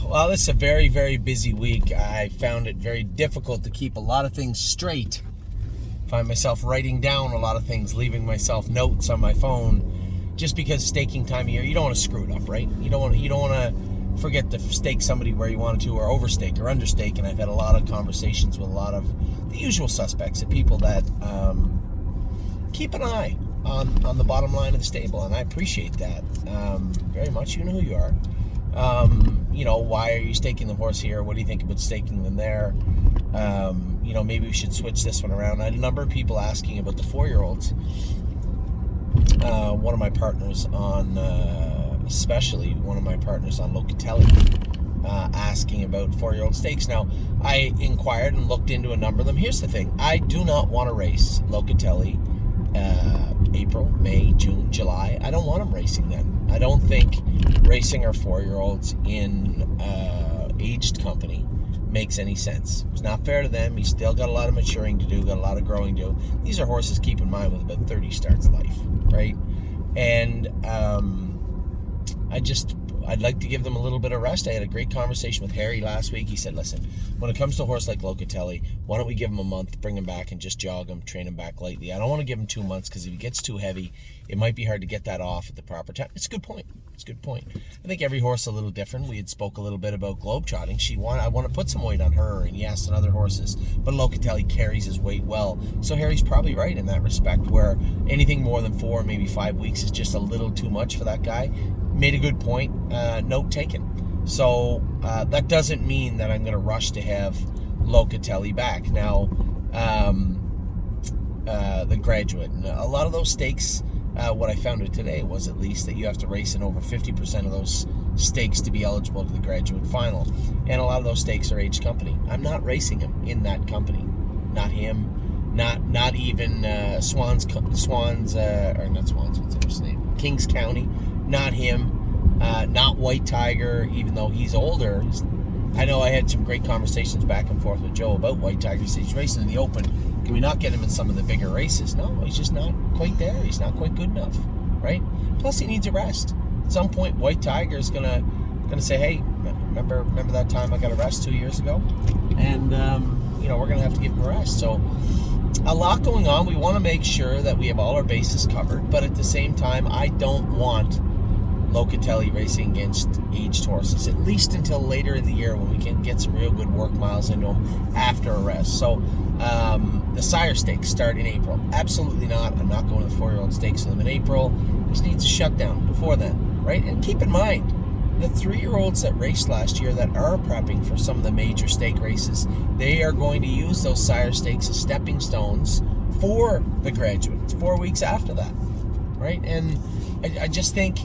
Well, this is a very, very busy week. I found it very difficult to keep a lot of things straight. Find myself writing down a lot of things, leaving myself notes on my phone, just because staking time of year, you don't want to screw it up, right? You don't want to forget to stake somebody where you wanted to, or overstake or understake. And I've had a lot of conversations with a lot of the usual suspects, the people that keep an eye on the bottom line of the stable, and I appreciate that very much. You know who you are. Why are you staking the horse here? What do you think about staking them there? Maybe we should switch this one around. I had a number of people asking about the 4-year-olds. One of my partners on, especially one of my partners on Locatelli, asking about 4-year-old stakes. Now, I inquired and looked into a number of them. Here's the thing. I do not want to race Locatelli April, May, June, July. I don't want him racing then. I don't think racing our 4-year-olds in aged company makes any sense. It's not fair to them. He's still got a lot of maturing to do, got a lot of growing to do. These are horses, keep in mind, with about 30 starts life, right? And I'd like to give them a little bit of rest. I had a great conversation with Harry last week. He said, listen, when it comes to a horse like Locatelli, why don't we give him a month, bring him back and just jog him, train him back lightly. I don't want to give him 2 months because if he gets too heavy, it might be hard to get that off at the proper time. It's a good point. I think every horse is a little different. We had spoke a little bit about globetrotting. I want to put some weight on her, and yes, on other horses, but Locatelli carries his weight well. So Harry's probably right in that respect, where anything more than 4, maybe 5 weeks is just a little too much for that guy. Made a good point. Note taken. So that doesn't mean that I'm going to rush to have Locatelli back. Now, the graduate. And a lot of those stakes, what I found out today was at least that you have to race in over 50% of those stakes to be eligible to the graduate final. And a lot of those stakes are age company. I'm not racing him in that company. Not him. Not even not Swans, what's his name? Kings County. Not him, not White Tiger, even though he's older. I know I had some great conversations back and forth with Joe about White Tiger. He's racing in the Open. Can we not get him in some of the bigger races? No, he's just not quite there. He's not quite good enough, right? Plus, he needs a rest. At some point, White Tiger is gonna say, hey, remember that time I got a rest 2 years ago? And, we're going to have to give him a rest. So, a lot going on. We want to make sure that we have all our bases covered, but at the same time, I don't want Locatelli racing against aged horses, at least until later in the year when we can get some real good work miles into them after a rest. So the sire stakes start in April. Absolutely not. I'm not going to the 4-year-old stakes with them in April. He just needs a shutdown before then, right? And keep in mind, the 3-year-olds that raced last year that are prepping for some of the major stake races, they are going to use those sire stakes as stepping stones for the graduate. It's 4 weeks after that, right? And I just think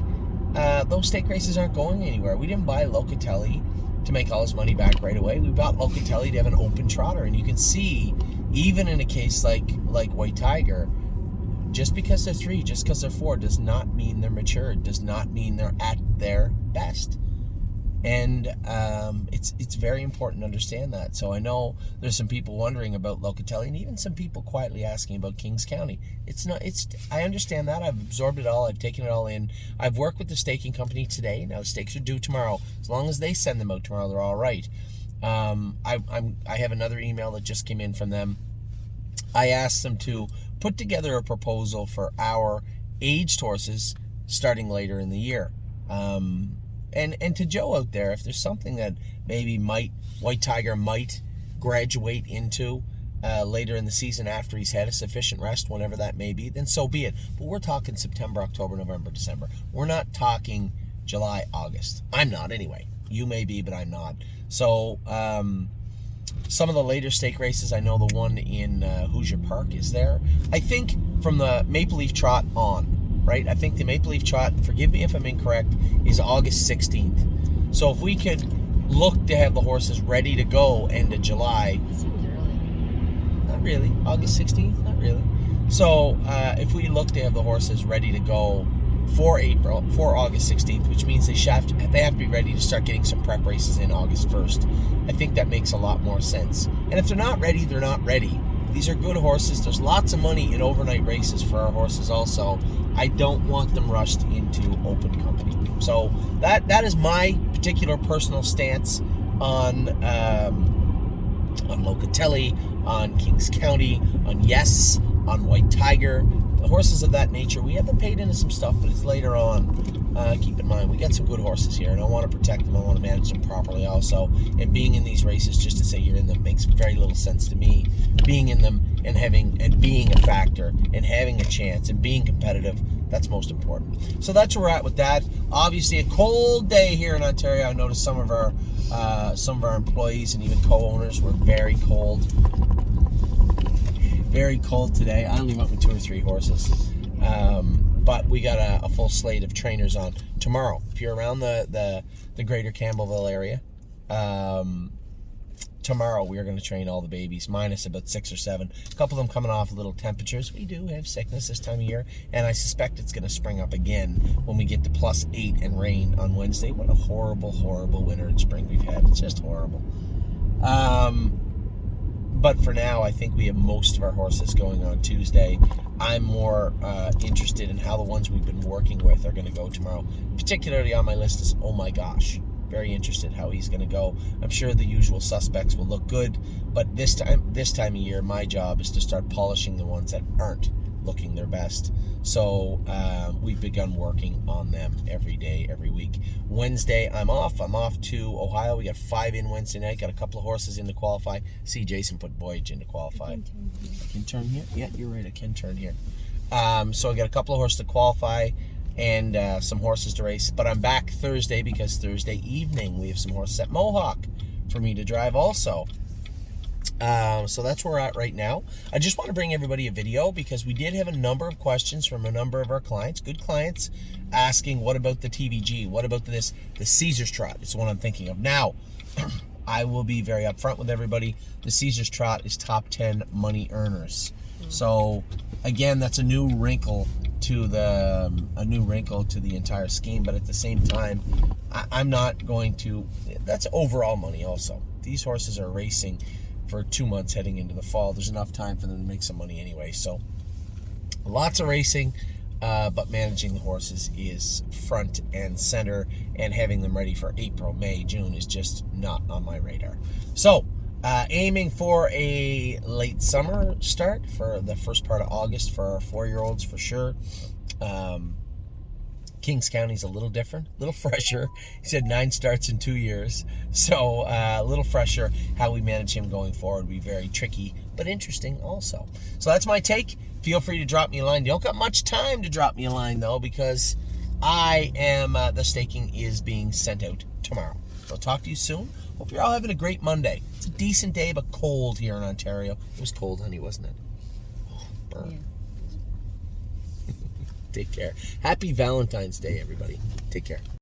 those stake races aren't going anywhere. We didn't buy Locatelli to make all his money back right away. We bought Locatelli to have an open trotter, and you can see, even in a case like White Tiger, just because they're 3, just because they're 4, does not mean they're matured, does not mean they're at their best. And it's very important to understand that. So I know there's some people wondering about Locatelli, and even some people quietly asking about Kings County. I understand that. I've absorbed it all. I've taken it all in. I've worked with the staking company today. Now, the stakes are due tomorrow. As long as they send them out tomorrow, they're all right. I have another email that just came in from them. I asked them to put together a proposal for our aged horses starting later in the year. And to Joe out there, if there's something that maybe White Tiger might graduate into later in the season after he's had a sufficient rest, whenever that may be, then so be it. But we're talking September, October, November, December. We're not talking July, August. I'm not anyway. You may be, but I'm not. So some of the later stake races, I know the one in Hoosier Park is there. I think from the Maple Leaf Trot on, right? I think the Maple Leaf Trot, forgive me if I'm incorrect, is August 16th. So if we could look to have the horses ready to go end of July. That seems early. Not really. August 16th? Not really. So if we look to have the horses ready to go for August 16th, which means they have to be ready to start getting some prep races in August 1st. I think that makes a lot more sense. And if they're not ready, they're not ready. These are good horses. There's lots of money in overnight races for our horses also. I don't want them rushed into open company. So that is my particular personal stance on Locatelli, on Kings County, on Yes, on White Tiger. The horses of that nature, we have them paid into some stuff, but it's later on. Keep in mind, we got some good horses here, and I want to protect them. I want to manage them properly also. And being in these races, just to say you're in them, makes very little sense to me. Being in them and being a factor and having a chance and being competitive, that's most important. So that's where we're at with that. Obviously, a cold day here in Ontario. I noticed some of our employees and even co-owners were very cold. Very cold today. I only went with 2 or 3 horses. But we got a full slate of trainers on tomorrow. If you're around the greater Campbellville area, tomorrow we are going to train all the babies, minus about 6 or 7. A couple of them coming off little temperatures. We do have sickness this time of year, and I suspect it's going to spring up again when we get to +8 and rain on Wednesday. What a horrible, horrible winter and spring we've had. It's just horrible. But for now, I think we have most of our horses going on Tuesday. I'm more interested in how the ones we've been working with are going to go tomorrow. Particularly on my list is Oh My Gosh. Very interested how he's going to go. I'm sure the usual suspects will look good, but this time of year, my job is to start polishing the ones that aren't looking their best. So we've begun working on them every day, every week. Wednesday, I'm off to Ohio. We got 5 in Wednesday night. Got a couple of horses in to qualify. See, Jason put Voyage in to qualify. I can turn here? Yeah, you're right. I can turn here. So I got a couple of horses to qualify and some horses to race. But I'm back Thursday because Thursday evening we have some horses at Mohawk for me to drive also. So that's where we're at right now. I just want to bring everybody a video because we did have a number of questions from a number of our clients, good clients, asking what about the TVG? What about the Caesar's Trot? It's the one I'm thinking of. Now, I will be very upfront with everybody. The Caesar's Trot is top 10 money earners. So again, that's a new wrinkle to the entire scheme, but at the same time, I'm not going to. That's overall money also. These horses are racing for 2 months heading into the fall. There's enough time for them to make some money anyway. So lots of racing, but managing the horses is front and center, and having them ready for April, May, June is just not on my radar. So aiming for a late summer start for the first part of August for our 4-year-olds for sure. Kings County's a little different, a little fresher. He said 9 starts in 2 years. So a little fresher. How we manage him going forward will be very tricky, but interesting also. So that's my take. Feel free to drop me a line. You don't got much time to drop me a line, though, because I am, the staking is being sent out tomorrow. So I'll talk to you soon. Hope you're all having a great Monday. It's a decent day, but cold here in Ontario. It was cold, honey, wasn't it? Oh, burn. Yeah. Take care. Happy Valentine's Day, everybody. Take care.